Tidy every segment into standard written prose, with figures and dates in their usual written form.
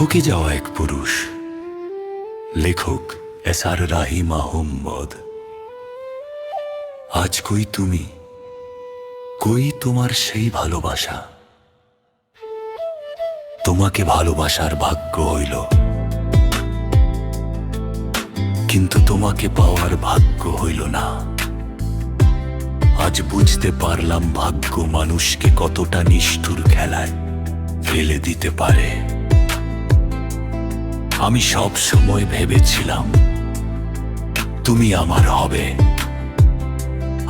ঠকে যাওয়া এক পুরুষ, লেখক এসআর রাহি মাহমুদ। আজ কই তুমি, কই তোমার সেই ভালোবাসা? তোমাকে ভালোবাসার ভাগ্য হইল, কিন্তু তোমাকে পাওয়ার ভাগ্য হইল না। আজ বুঝতে পারলাম ভাগ্য মানুষকে কতটা নিষ্ঠুর খেলায় ফেলে দিতে পারে। আমি সব সময় ভেবেছিলাম তুমি আমার হবে,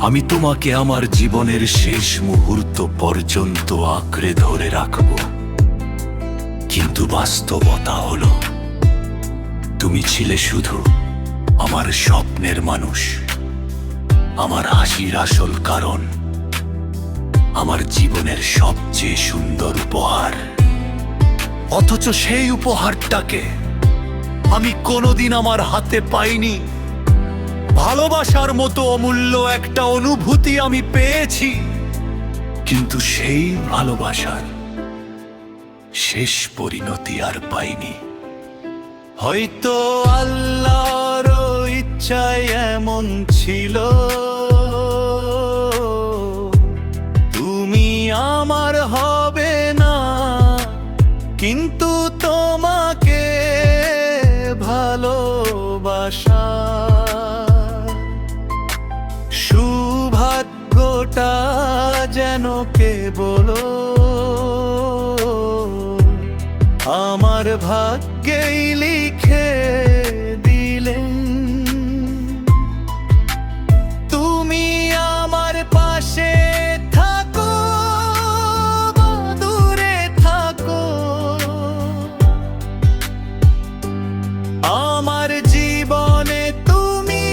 আমি তোমাকে আমার জীবনের শেষ মুহূর্ত পর্যন্ত আঁকড়ে ধরে রাখব। কিন্তু বাস্তবতা হলো তুমি ছিলে শুধু আমার স্বপ্নের মানুষ, আমার হাসির আসল কারণ, আমার জীবনের সবচেয়ে সুন্দর উপহার। অথচ সেই উপহারটাকে আমি কোনোদিন আমার হাতে পাইনি। ভালোবাসার মতো অমূল্য একটা অনুভূতি আমি পেয়েছি, কিন্তু সেই ভালোবাসার শেষ পরিণতি আর পাইনি। হয়তো আল্লাহর ইচ্ছায় এমন ছিল, তুমি আমার হবে না, কিন্তু তোমাকে ভালোবাসা সৌভাগ্যটা যেন কেবল আমার ভাগ্যেই লিখে দিলেন। তুমি আমার পাশে থাকো বা দূরে থাকো, আমার জীবনে তুমি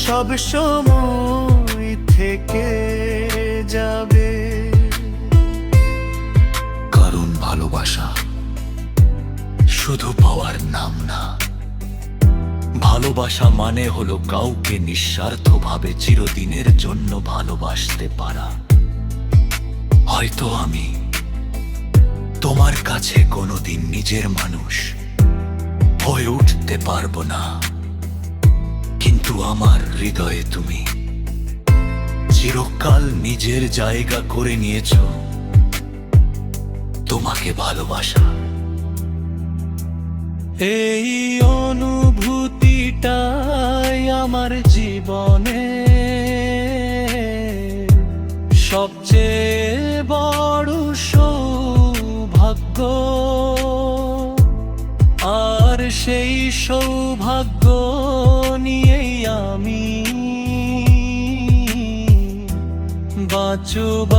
সব সময় থেকে যাবে। কারণ ভালোবাসা শুধু পাওয়ার নাম না, ভালোবাসা মানে হলো কাউকে নিঃস্বার্থভাবে চিরদিনের জন্য ভালোবাসতে পারা। হয়তো আমি তোমার কাছে কোনোদিন নিজের মানুষ হয়ে উঠতে পারবো না, কিন্তু আমার হৃদয়ে তুমি চিরকাল নিজের জায়গা করে নিয়েছো। তোমাকে ভালোবাসা, এই অনুভূতিটাই আমার জীবনে সবচেয়ে বড় সৌভাগ্য। আর সেই সৌভাগ্য নিয়েই আমি বাঁচব।